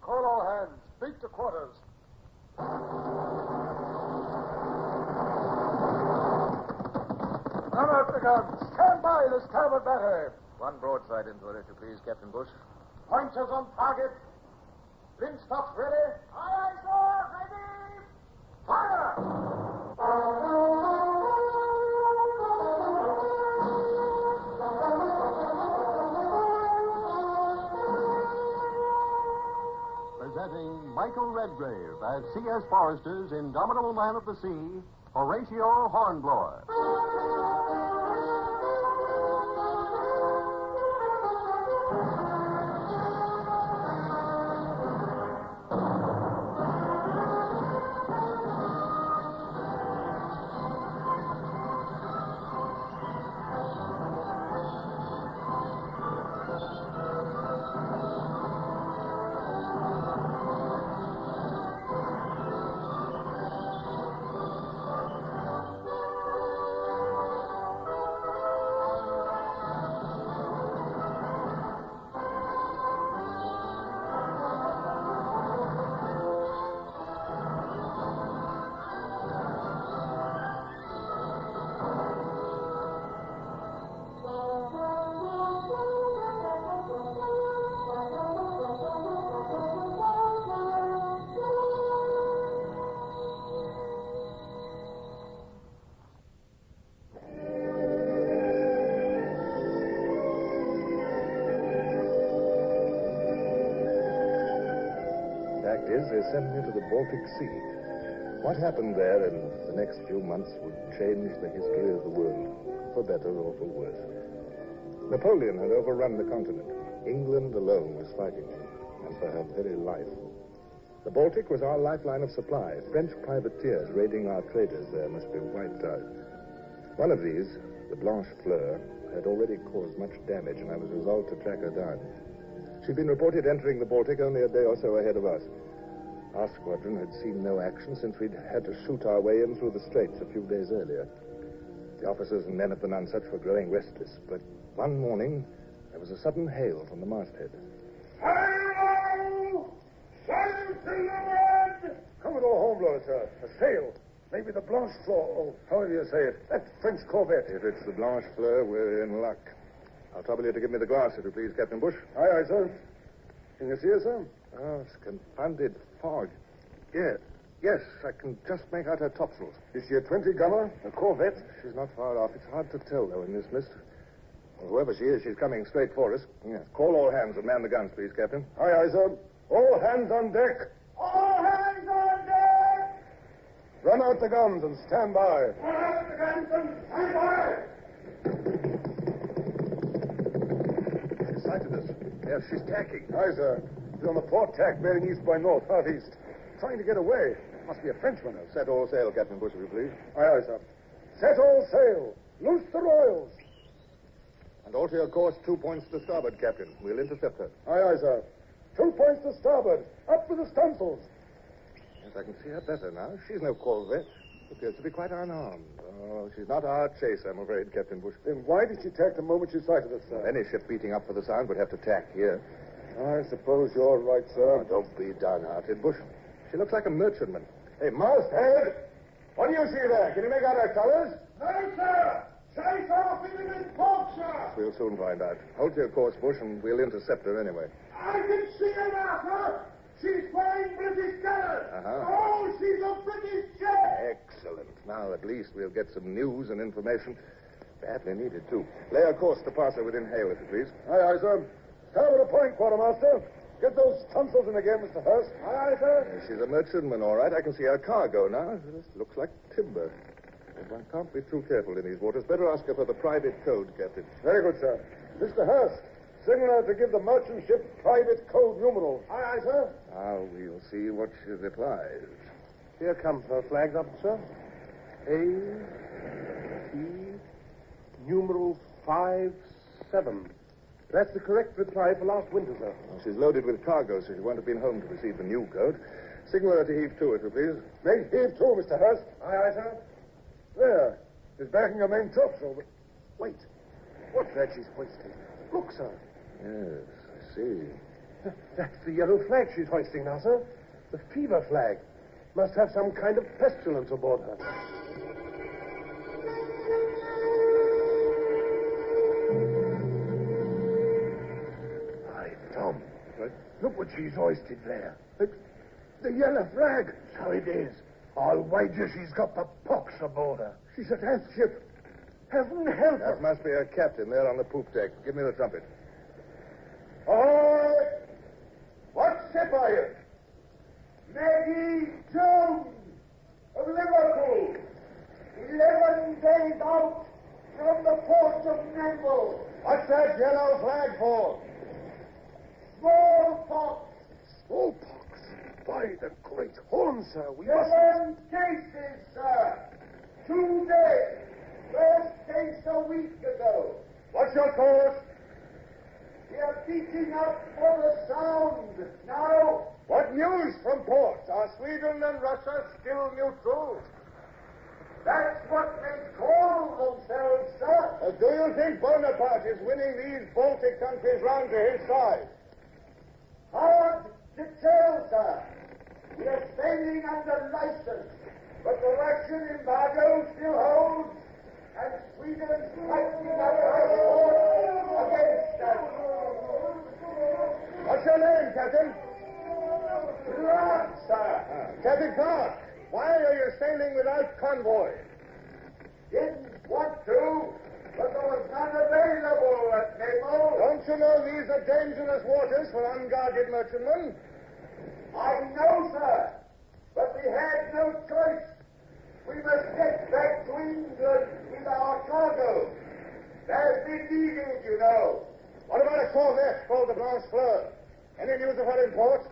Call all hands. Beat to quarters. Run out the guns. Stand by the starboard battery. One broadside into it, if you please, Captain Bush. Pointers on target. Linstock's ready. Aye, sir. Ready. Fire! Presenting Michael Redgrave as C.S. Forrester's indomitable man of the sea, Horatio Hornblower. They sent me to the Baltic Sea. What happened there in the next few months would change the history of the world, for better or for worse. Napoleon had overrun the continent. England alone was fighting him, and for her very life. The Baltic was our lifeline of supply. French privateers raiding our traders there must be wiped out. One of these, the Blanche Fleur, had already caused much damage, and I was resolved to track her down. She'd been reported entering the Baltic only a day or so ahead of us. Our squadron had seen no action since we'd had to shoot our way in through the straits a few days earlier. The officers and men at the Nonsuch were growing restless, but one morning there was a sudden hail from the masthead. Hello! Sail to leeward! Commodore Hornblower, sir. A sail. Maybe the Blanche Fleur, or however you say it. That French corvette. If it's the Blanche Fleur, we're in luck. I'll trouble you to give me the glass, if you please, Captain Bush. Aye, aye, sir. Can you see her, sir? Oh, it's confounded fog. Yes, I can just make out her topsails. Is she a 20-gunner? A corvette? She's not far off. It's hard to tell, though, in this mist. Well, whoever she is, she's coming straight for us. Yes. Call all hands and man the guns, please, Captain. Aye, aye, sir. All hands on deck. All hands on deck. Run out the guns and stand by. Run out the guns and stand by. She sighted us. Yes, she's tacking. Aye, sir. She's on the port tack bearing east by north, southeast. Trying to get away. Must be a Frenchman. Set all sail, Captain Bush, if you please. Aye, aye, sir. Set all sail. Loose the royals. And alter your course 2 points to starboard, Captain. We'll intercept her. Aye, aye, sir. 2 points to starboard. Up with the stunsails. Yes, I can see her better now. She's no corvette. Appears to be quite unarmed. Oh, she's not our chase, I'm afraid, Captain Bush. Then why did she tack the moment she sighted us, sir? Any ship beating up for the Sound would have to tack here. I suppose you're right, sir. Oh, don't be downhearted, Bush. She looks like a merchantman. Hey, masthead! What do you see there? Can you make out her colors? No, sir. Chase off in the port, sir. We'll soon find out. Hold to your course, Bush, and we'll intercept her anyway. I can see her now, sir. She's flying British colors. Uh-huh. Oh, she's a British ship. Excellent. Now, at least we'll get some news and information. Badly needed, too. Lay our course to pass her within hail, if you please. Aye, aye, sir. Starboard a point, quartermaster. Get those tonsils in again, Mr. Hurst. Aye, aye, sir. She's a merchantman, all right. I can see her cargo now. This looks like timber. But one can't be too careful in these waters. Better ask her for the private code, Captain. Very good, sir. Mr. Hurst, signal her to give the merchant ship private code numeral. Aye, aye, sir. Now, we'll see what she replies. Here comes her flags up, sir. A, T, numeral 57. That's the correct reply for last winter, sir. Well, she's loaded with cargo, so she won't have been home to receive the new code. Signal her to heave to, if you please. Make heave to, Mr. Hurst. Aye, aye, sir. There. She's backing her main topsail, but... Wait. What's that she's hoisting? Look, sir. Yes, I see. That's the yellow flag she's hoisting now, sir. The fever flag. Must have some kind of pestilence aboard her. Hi, Tom. Look what she's hoisted there. The yellow flag. So it is. I'll wager she's got the pox aboard her. She's a death ship. Heaven help her. That must be her captain there on the poop deck. Give me the trumpet. All right. What ship are you? Maggie Jones of Liverpool. 11 days out from the port of naval. What's that yellow flag for? Smallpox. Smallpox? By the great horn, sir, we 11 cases, sir. 2 days. First case a week ago. What's your course? We are beating up for the Sound. Now, what news from port? Are Sweden and Russia still neutral? That's what they call themselves, sir. Do you think Bonaparte is winning these Baltic countries round to his side? Hard to tell, sir. We are sailing under license, but the Russian embargo still holds, and Sweden's fighting up our port against us. What's your name, Captain? Clark, sir. Captain Clark, why are you sailing without convoy? Didn't want to, but there was none available at naval. Don't you know these are dangerous waters for unguarded merchantmen? I know, sir, but we had no choice. We must get back to England with our cargo. There's been needed, you know. What about a corvette called the Blanche Fleur? Any news of her in port?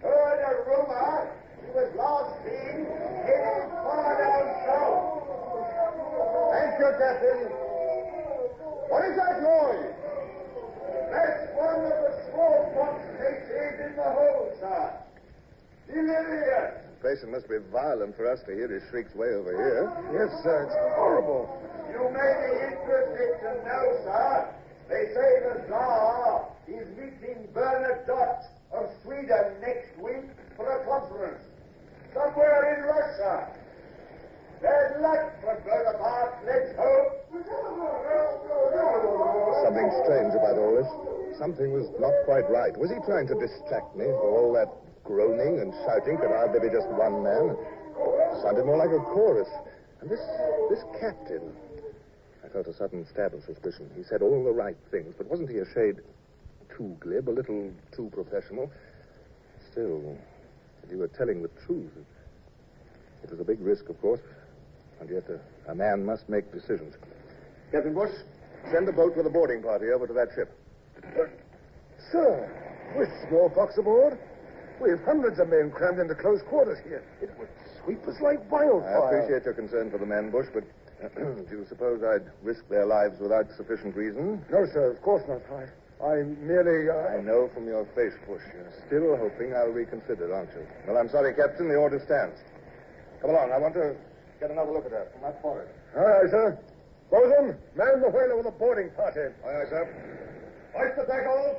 Heard a rumor. She was last seen heading far down south. Thank you, Captain. What is that noise? That's one of the smallpox cases in the hold, sir. Delirious. The patient must be violent for us to hear his shrieks way over here. Yes, sir, it's horrible. You may be interested to know, sir. They say the Tsar is meeting Bernadotte of Sweden next week for a conference. Somewhere in Russia. Bad luck for Bonaparte, let's hope. Something strange about all this. Something was not quite right. Was he trying to distract me? For all that groaning and shouting could hardly be just one man. It sounded more like a chorus. And this captain... I felt a sudden stab of suspicion. He said all the right things, but wasn't he a shade too glib, a little too professional? Still, if he were telling the truth, it was a big risk, of course, and yet a man must make decisions. Captain Bush, send a boat with a boarding party over to that ship. Sir, with smallpox aboard? We have hundreds of men crammed into close quarters here. It would sweep us like wildfire. I appreciate your concern for the men, Bush, but do you suppose I'd risk their lives without sufficient reason? No, sir, of course not. I merely... I know from your face, Bush, you're still hoping I'll reconsider, aren't you? Well, I'm sorry, Captain. The order stands. Come along. I want to get another look at her from that forward. Aye, aye, sir. Bosun, man the whaler with a boarding party. Aye, aye, sir. Hoist the tackles.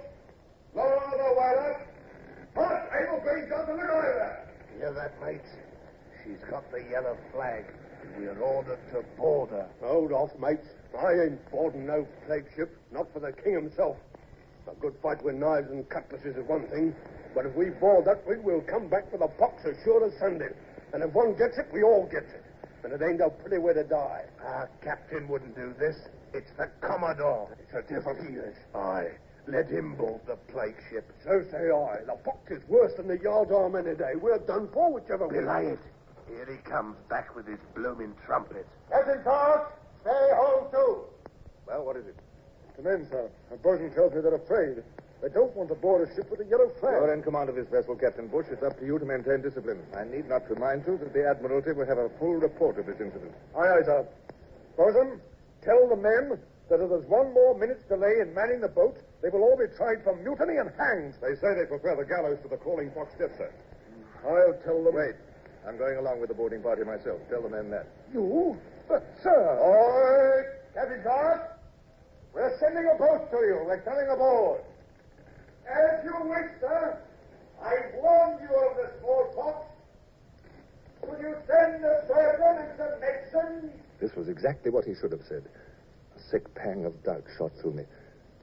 Lower the whaler. Hot, able being got the look over. Hear that, mates? She's got the yellow flag. We're ordered to board her. Hold off, mates. I ain't boarding no plague ship, not for the king himself. A good fight with knives and cutlasses is one thing, but if we board that brig, we'll come back with a pox as sure as Sunday. And if one gets it, we all gets it. And it ain't a pretty way to die. Our captain wouldn't do this. It's the Commodore. It's a devil he is. Aye. Let him board the plague ship. So say I. The pox is worse than the yardarm any day. We're done for, whichever way. Belay it. Here he comes, back with his blooming trumpet. Captain Clark, stay home too. Well, what is it? The men, sir. The bosun tells me they're afraid. They don't want to board a ship with a yellow flag. You're in command of this vessel, Captain Bush. It's up to you to maintain discipline. I need not remind you that the Admiralty will have a full report of this incident. Aye, aye, sir. Bosun, tell the men that if there's one more minute's delay in manning the boat, they will all be tried for mutiny and hanged. They say they prefer the gallows to the crawling fox death, sir. I'll tell them... Wait. I'm going along with the boarding party myself. Tell the men that. You? But, sir... All right, Captain Clark. We're sending a boat to you. We're coming aboard. As you wish, sir. I warned you of the smallpox. Will you send the surgeon and some medicine? This was exactly what he should have said. A sick pang of doubt shot through me.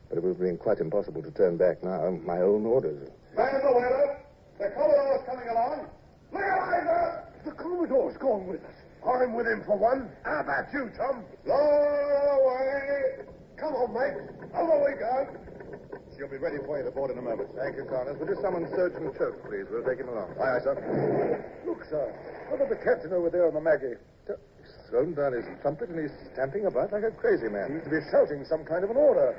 But it would have been quite impossible to turn back now. My own orders. Man the weather. The Commodore's coming along. Look alive, sir. The Commodore's gone with us. I'm with him for one. How about you, Tom? Lower away. Come on, mate. Over we go. She'll be ready for you to board in a moment. Thank you, Connors. Would you summon Surgeon Choke, please? We'll take him along. Aye, sir. Look, sir. Look at the captain over there on the Maggie. He's thrown down his trumpet and he's stamping about like a crazy man. Seems to be shouting some kind of an order.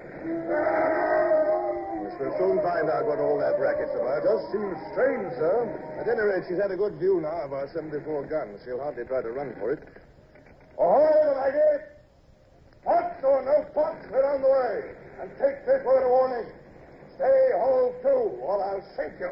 Yes, we'll soon find out what all that racket's about. Does seem strange, sir. At any rate, she's had a good view now of our 74 guns. She'll hardly try to run for it. Ahoy, Maggie. Pots or no pots, we're on the way. And take this word of warning. Stay hove to, or I'll sink you.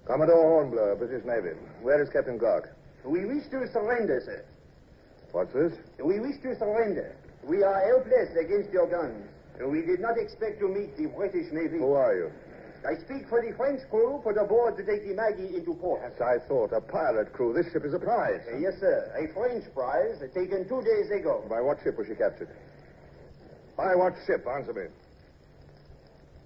Commodore Hornblower, British Navy. Where is Captain Clark? We wish to surrender, sir. What's this? We wish to surrender. We are helpless against your guns. We did not expect to meet the British Navy. Who are you? I speak for the French crew put aboard to take the Maggie into port. Yes, I thought. A pirate crew. This ship is a prize. Yes, sir. A French prize taken 2 days ago. By what ship was she captured? By what ship? Answer me.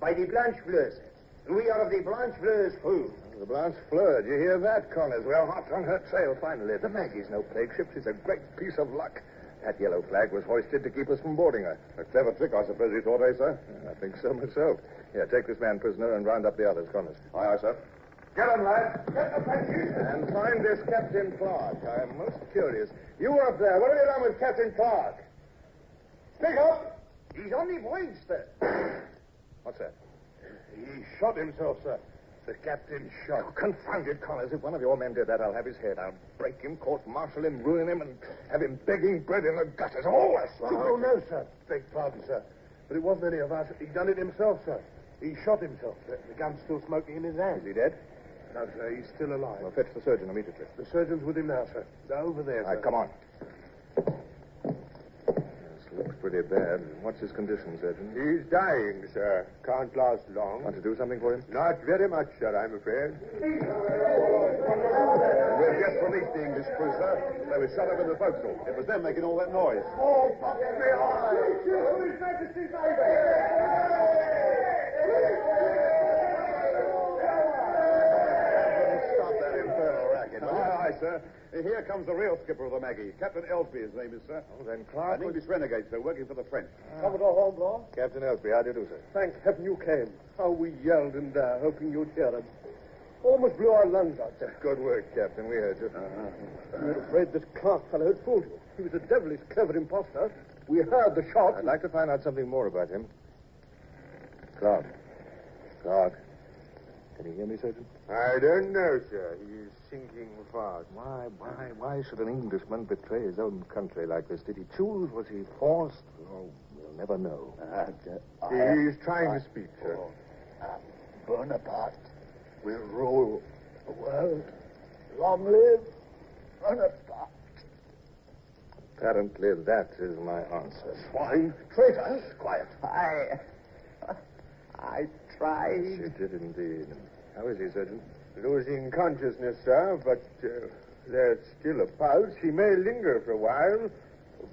By the Blanche Fleur, sir. We are of the Blanche Fleur's crew. The Blanche Fleur. Did you hear that, Connors? We're hot on her trail, finally. The Maggie's no plague ship. She's a great piece of luck. That yellow flag was hoisted to keep us from boarding her. A clever trick, I suppose you thought, eh, sir? I think so myself. Here, take this man prisoner and round up the others, Connors. Aye, sir. Get on, lads. Get the Frenchies. And find this Captain Clark. I'm most curious. You up there, what have you done with Captain Clark? Speak up. He's on the voyage, sir. What's that? He shot himself, sir. The captain shot. Oh, confound it, Connors. If one of your men did that, I'll have his head. I'll break him, court-martial him, ruin him, and have him begging bread in the gutters. All this. Oh, no, sir. Beg pardon, sir. But it wasn't any of us. He done it himself, sir. He shot himself. The gun's still smoking in his hand. Is he dead? No, sir. He's still alive. Well, fetch the surgeon immediately. The surgeon's with him now, sir. They're over there, All right, sir. come on. This looks pretty bad. What's his condition, surgeon? He's dying, sir. Can't last long. Want to do something for him? Not very much, sir, I'm afraid. We've just released the English crew, sir. They were shut up in the forecastle. It was them making all that noise. Oh, fuck me eyes. His Majesty's Stop that infernal racket. Aye, sir. Here comes the real skipper of the Maggie. Captain Elsby, his name is, sir. Oh, then An Clark... English renegade, sir, working for the French. Commodore Hornblower, Captain Elsby, how do you do, sir? thank heaven you came. How we yelled and hoping you'd hear us. Almost blew our lungs out, sir. Good work, Captain. We heard you. We were afraid this Clark fellow had fooled you. He was a devilish clever imposter. We heard the shot. I'd like to find out something more about him. Clark. Clark. Can you hear me, surgeon? I don't know, sir. He's sinking fast. Why should an Englishman betray his own country like this? Did he choose? Was he forced? Oh, we'll never know. He's trying to speak, sir. Bonaparte will rule the world. Long live Bonaparte. Apparently, that is my answer. Swine, traitors. Quiet. I tried. You did indeed. How is he, surgeon? Losing consciousness, sir, but there's still a pulse. He may linger for a while.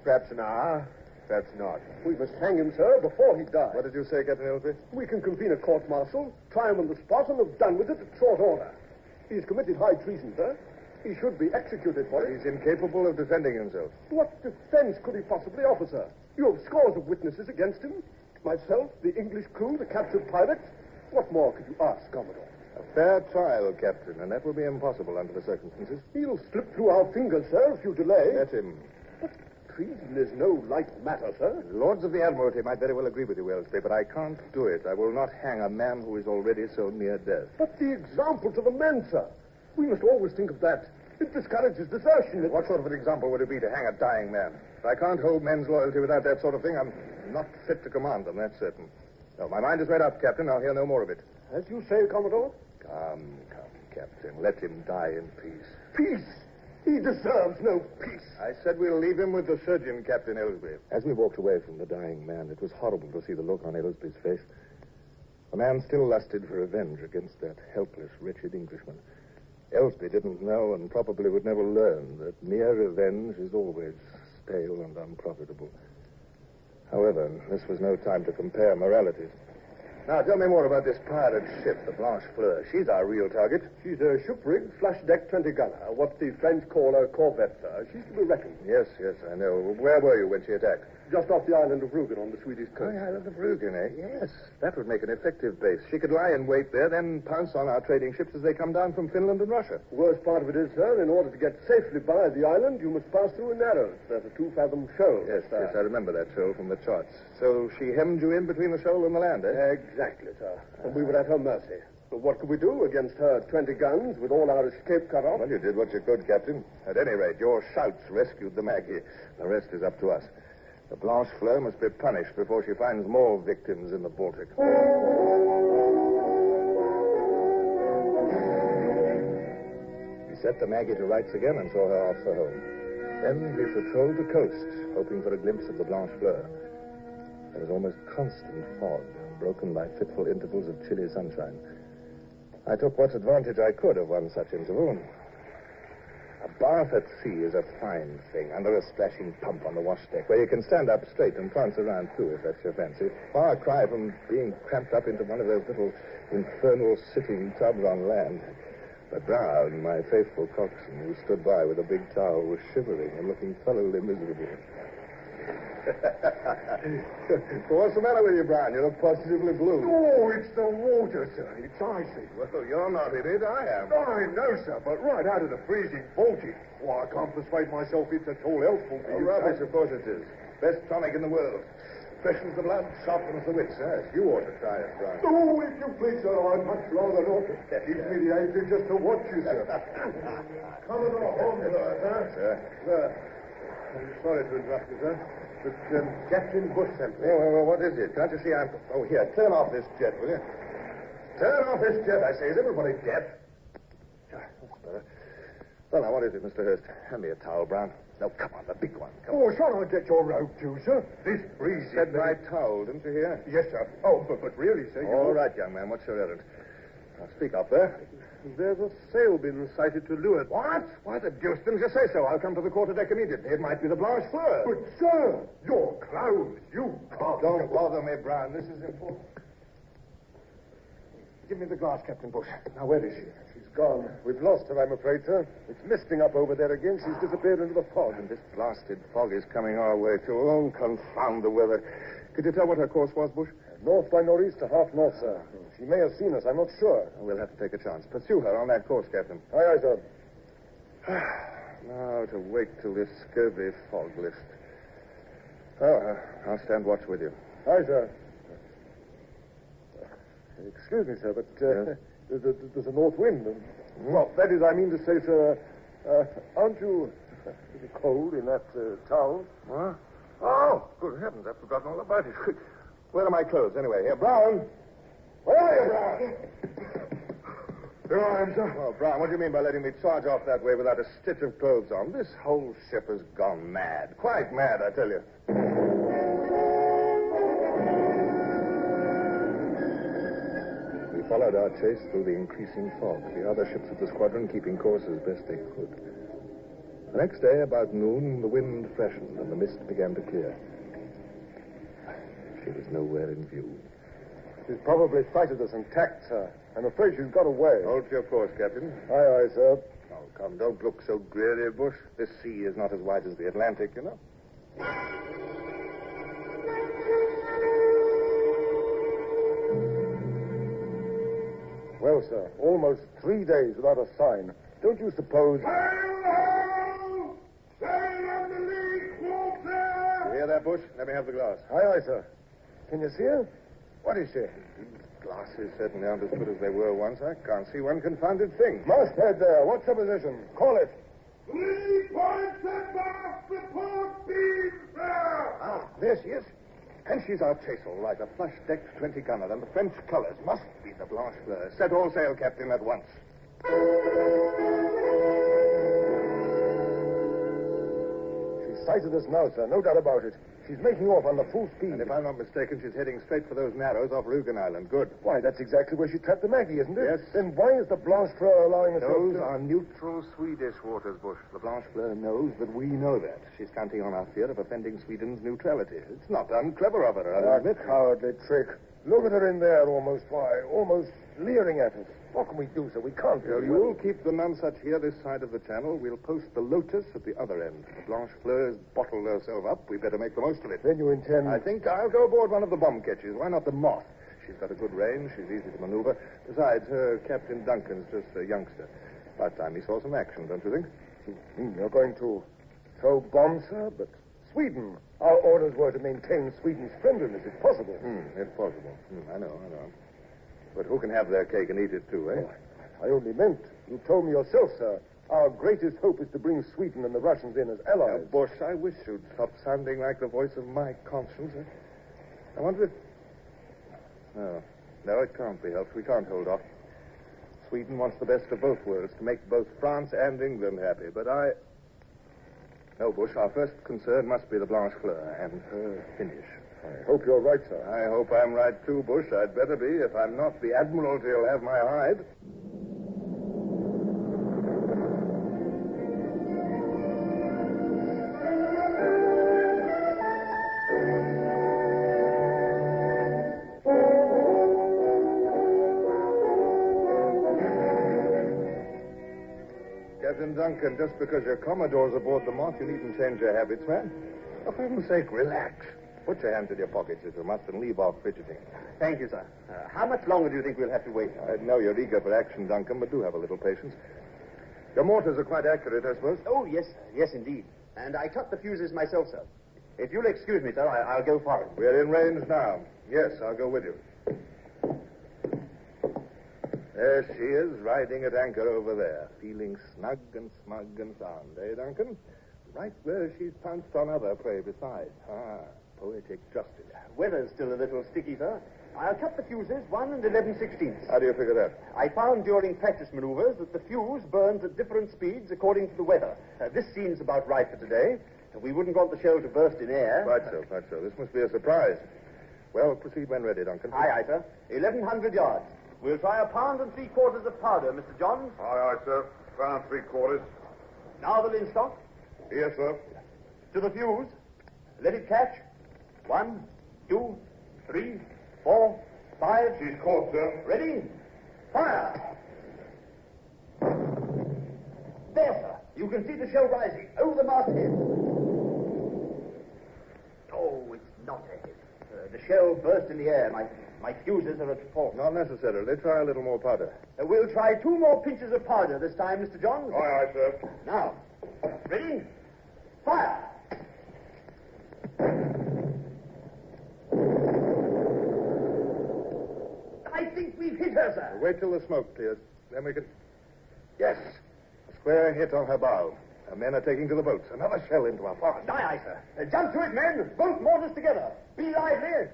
Perhaps an hour, perhaps not. We must hang him, sir, before he dies. What did you say, Captain Elsby? We can convene a court-martial, try him on the spot, and have done with it at short order. He's committed high treason, sir. He should be executed for it. He's incapable of defending himself. What defense could he possibly offer, sir? You have scores of witnesses against him. Myself, the English crew, the captured pirates. What more could you ask, Commodore? A fair trial, Captain, and that will be impossible under the circumstances. He'll slip through our fingers, sir, if you delay. Let him. But treason is no light matter, sir. The Lords of the Admiralty might very well agree with you, Elsby, but I can't do it. I will not hang a man who is already so near death. But the example to the men, sir. We must always think of that. It discourages desertion. What sort of an example would it be to hang a dying man? If I can't hold men's loyalty without that sort of thing, I'm not fit to command them, that's certain. No, my mind is made up, Captain. I'll hear no more of it. As you say, Commodore? Come, Captain. Let him die in peace. Peace? He deserves no peace. I said we'll leave him with the surgeon, Captain Ellsbury. As we walked away from the dying man, it was horrible to see the look on Ellsbury's face. The man still lusted for revenge against that helpless, wretched Englishman. Ellsbury didn't know and probably would never learn that mere revenge is always stale and unprofitable. However, this was no time to compare moralities. Now, tell me more about this pirate ship, the Blanche Fleur. She's our real target. She's a ship-rigged, flush-deck 20-gunner, what the French call a corvette, sir. She's to be reckoned. Yes, I know. Where were you when she attacked? Just off the island of Rügen on the Swedish Oh, coast. the island of Rügen, eh? Yes. That would make an effective base. She could lie in wait there, then pounce on our trading ships as they come down from Finland and Russia. The worst part of it is, sir, in order to get safely by the island, you must pass through a narrows. There's a 2-fathom shoal. Yes, I remember that shoal from the charts. So she hemmed you in between the shoal and the land, eh? Exactly, sir. And we were at her mercy. But what could we do against her 20 guns with all our escape cut off? Well, you did what you could, Captain. At any rate, your shouts rescued the Maggie. The rest is up to us. The Blanche Fleur must be punished before she finds more victims in the Baltic. We set the Maggie to rights again and saw her off for home. Then we patrolled the coast, hoping for a glimpse of the Blanche Fleur. There was almost constant fog, broken by fitful intervals of chilly sunshine. I took what advantage I could of one such interval. A bath at sea is a fine thing, under a splashing pump on the wash deck, where you can stand up straight and prance around, too, if that's your fancy. Far cry from being cramped up into one of those little infernal sitting tubs on land. But Brown, my faithful coxswain, who stood by with a big towel, was shivering and looking thoroughly miserable. What's the matter with you, Brown? You look positively blue. Oh, it's the water, sir. It's icy. Well, you're not in it. I am. I know, sir, but right out of the freezing Baltic. Why, I can't persuade myself it's at all helpful to Oh, you. rubbish, of course it is. Best tonic in the world. Freshens the blood, sharpens the wits. Yes, you ought to try it, Brown. Oh, if you please, sir, I'd much rather not. Gives me the aching just to watch you, sir. Commodore Hornblower, sir. Sir, I'm sorry to interrupt you, sir. But Captain Bush sent me. Well, what is it? Can't you see I'm... Oh, here, turn off this jet, will you? Turn off this jet, I say. Is everybody deaf? That's better. Well, now, what is it, Mr. Hurst? Hand me a towel, Brown. No, come on, the big one. Come on. Oh, shall I get your robe too, sir? This breeze... Said my towel, didn't you hear? Yes, sir. Oh, but really, sir, you... All right, young man. What's your errand? Now, speak up there. There's a sail been sighted to leeward. What? Why the deuce didn't you say so? I'll come to the quarterdeck immediately. It might be the Blanche Fleur. But, sir, your clothes, you can't... Don't bother me, Brown. This is important. Give me the glass, Captain Bush. Now, where is she? She's gone. We've lost her, I'm afraid, sir. It's misting up over there again. She's disappeared into the fog. And this blasted fog is coming our way, too. Oh, confound the weather. Could you tell what her course was, Bush? North by northeast to half north, sir. She may have seen us. I'm not sure. We'll have to take a chance. Pursue her on that course, Captain. Aye, aye, sir. Now to wait till this scurvy fog lifts. Oh, I'll stand watch with you. Aye, sir. Excuse me, sir, but Yes? there's a north wind. Well, that is, I mean to say, sir, aren't you a little cold in that towel? What? Oh, good heavens, I've forgotten all about it. Where are my clothes, anyway? Here, Brown. Where are you, Brown? Here I am, sir. Oh, Brown, what do you mean by letting me charge off that way without a stitch of clothes on? This whole ship has gone mad. Quite mad, I tell you. We followed our chase through the increasing fog, the other ships of the squadron keeping course as best they could. The next day, about noon, the wind freshened and the mist began to clear. She was nowhere in view. She's probably sighted us and tacked, sir. I'm afraid she's got away. Hold to your course, Captain. Aye, aye, sir. Oh, come, don't look so dreary, Bush. This sea is not as wide as the Atlantic, you know. Well, sir, almost 3 days without a sign. Don't you suppose... You hear that, Bush? Let me have the glass. Aye, aye, sir. Can you see her? What is she? These glasses certainly aren't as good as they were once. I can't see one confounded thing. Masthead there. What's the position? Call it. 3 points above the port beam, sir! Ah, there she is. And she's our chase, all right. A flush-decked 20-gunner, and the French colors must be the Blanche Fleur. Set all sail, Captain, at once. She's sighted us now, sir. No doubt about it. She's making off on the full speed. And if I'm not mistaken, she's heading straight for those narrows off Rugen Island. Good. Why, that's exactly where she trapped the Maggie, isn't it? Yes. Then why is the Blanche Fleur allowing us Those are neutral Swedish waters, Bush. The Blanche Fleur knows that we know that. She's counting on our fear of offending Sweden's neutrality. It's not unclever of her, I'll admit. Cowardly trick. Look at her in there, almost leering at us. What can we do, sir? We can't do You'll keep the Nonsuch here this side of the channel. We'll post the Lotus at the other end. The Blanche Fleur's bottled herself up. We better make the most of it. Then you intend... I think I'll go aboard one of the bomb catches. Why not the Moth? She's got a good range. She's easy to maneuver. Besides, her Captain Duncan's just a youngster. About time he saw some action, don't you think? You're going to throw bombs, sir? But Sweden. Our orders were to maintain Sweden's friendliness, if possible. If possible. I know. But who can have their cake and eat it, too, eh? I only meant, you told me yourself, sir, our greatest hope is to bring Sweden and the Russians in as allies. Now, Bush, I wish you'd stop sounding like the voice of my conscience. I wonder if... No, it can't be helped. We can't hold off. Sweden wants the best of both worlds, to make both France and England happy. But No, Bush, our first concern must be the Blanche Fleur and her finish. I hope you're right, sir. I hope I'm right, too, Bush. I'd better be. If I'm not, the Admiralty will have my hide. Captain Duncan, just because you're Commodore's aboard the Moth, you needn't change your habits, man. For heaven's sake, relax. Put your hands in your pockets if you must and leave off fidgeting. Thank you, sir. How much longer do you think we'll have to wait? I know you're eager for action, Duncan, but do have a little patience. Your mortars are quite accurate, I suppose. Oh, yes, sir. Yes, indeed. And I cut the fuses myself, sir. If you'll excuse me, sir, I'll go for it. We're in range now. Yes, I'll go with you. There she is, riding at anchor over there, feeling snug and smug and sound, eh, Duncan? Right where she's pounced on other prey besides. Poetic justice. Weather's still a little sticky, sir. I'll cut the fuses 1 and 11/16. How do you figure that? I found during practice maneuvers that the fuse burns at different speeds according to the weather. This seems about right for today. We wouldn't want the shell to burst in air. Quite so. This must be a surprise. Well, proceed when ready, Duncan. Aye, sir. 1,100 yards. We'll try 1 3/4 of powder, Mr. Johns. Aye, sir. 1 3/4. Now the linstock. Yes, sir. To the fuse. Let it catch. 1, 2, 3, 4, 5. She's caught, sir. Ready? Fire! There, sir. You can see the shell rising over the masthead. Oh, it's not a hit. The shell burst in the air. My fuses are at fault. Not necessarily. Try a little more powder. We'll try 2 more pinches of powder this time, Mr. Johns. Aye, sir. Now, ready? Fire! I think we've hit her, sir. Wait till the smoke clears. Then we can... Yes. A square hit on her bow. Our men are taking to the boats. Another shell into our forest. Aye, sir. Jump to it, men. Both mortars together. Be lively.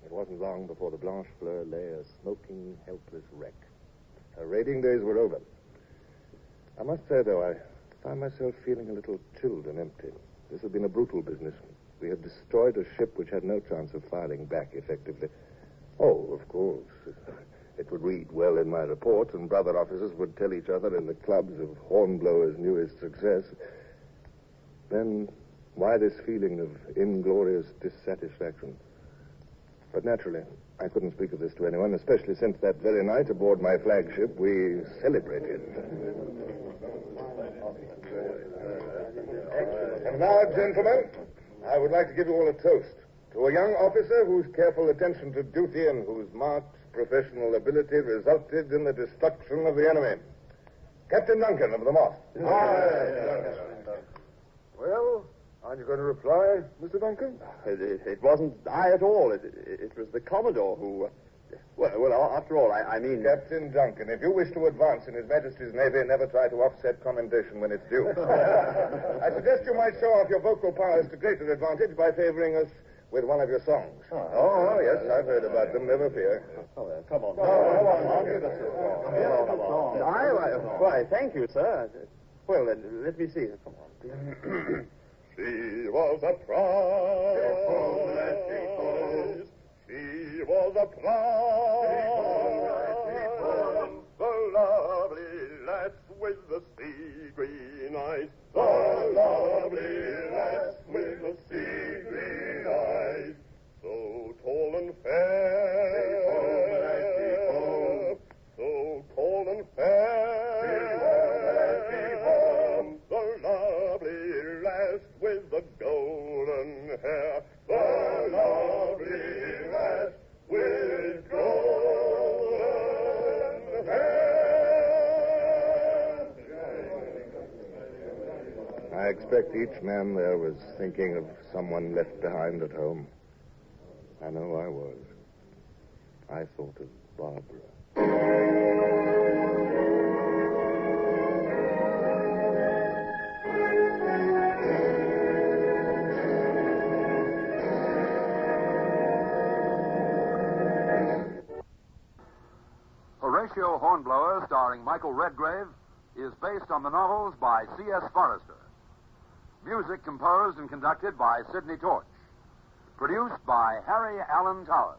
It wasn't long before the Blanche Fleur lay a smoking, helpless wreck. Her raiding days were over. I must say, though, I found myself feeling a little chilled and empty. This had been a brutal business. We had destroyed a ship which had no chance of firing back effectively. Oh, of course. It would read well in my report, and brother officers would tell each other in the clubs of Hornblower's newest success. Then, why this feeling of inglorious dissatisfaction? But naturally, I couldn't speak of this to anyone, especially since that very night aboard my flagship we celebrated. And now, gentlemen, I would like to give you all a toast to a young officer whose careful attention to duty and whose marked professional ability resulted in the destruction of the enemy. Captain Duncan of the Moth. Well, Aren't you going to reply, Mr. Duncan? It wasn't I at all. It was the Commodore who... Well, after all, I mean... Captain Duncan, if you wish to advance in His Majesty's Navy, never try to offset commendation when it's due. I suggest you might show off your vocal powers to greater advantage by favoring us with one of your songs. Oh, yes, I've heard about them. Never fear. Oh, well, come on. Come on. Give us a song. Why, thank you, sir. Well, then, let me see. Come on. She was a prize. She was a prize. The lovely lass with the sea green eyes. The lovely lass with the sea green eyes. So tall and fair. So tall and fair. The lovely lass with the golden hair. The lovely lass with golden hair. I expect each man there was thinking of someone left behind at home. I know I was. I thought of Barbara. Horatio Hornblower, starring Michael Redgrave, is based on the novels by C.S. Forrester. Music composed and conducted by Sidney Torch. Produced by Harry Allen Towers.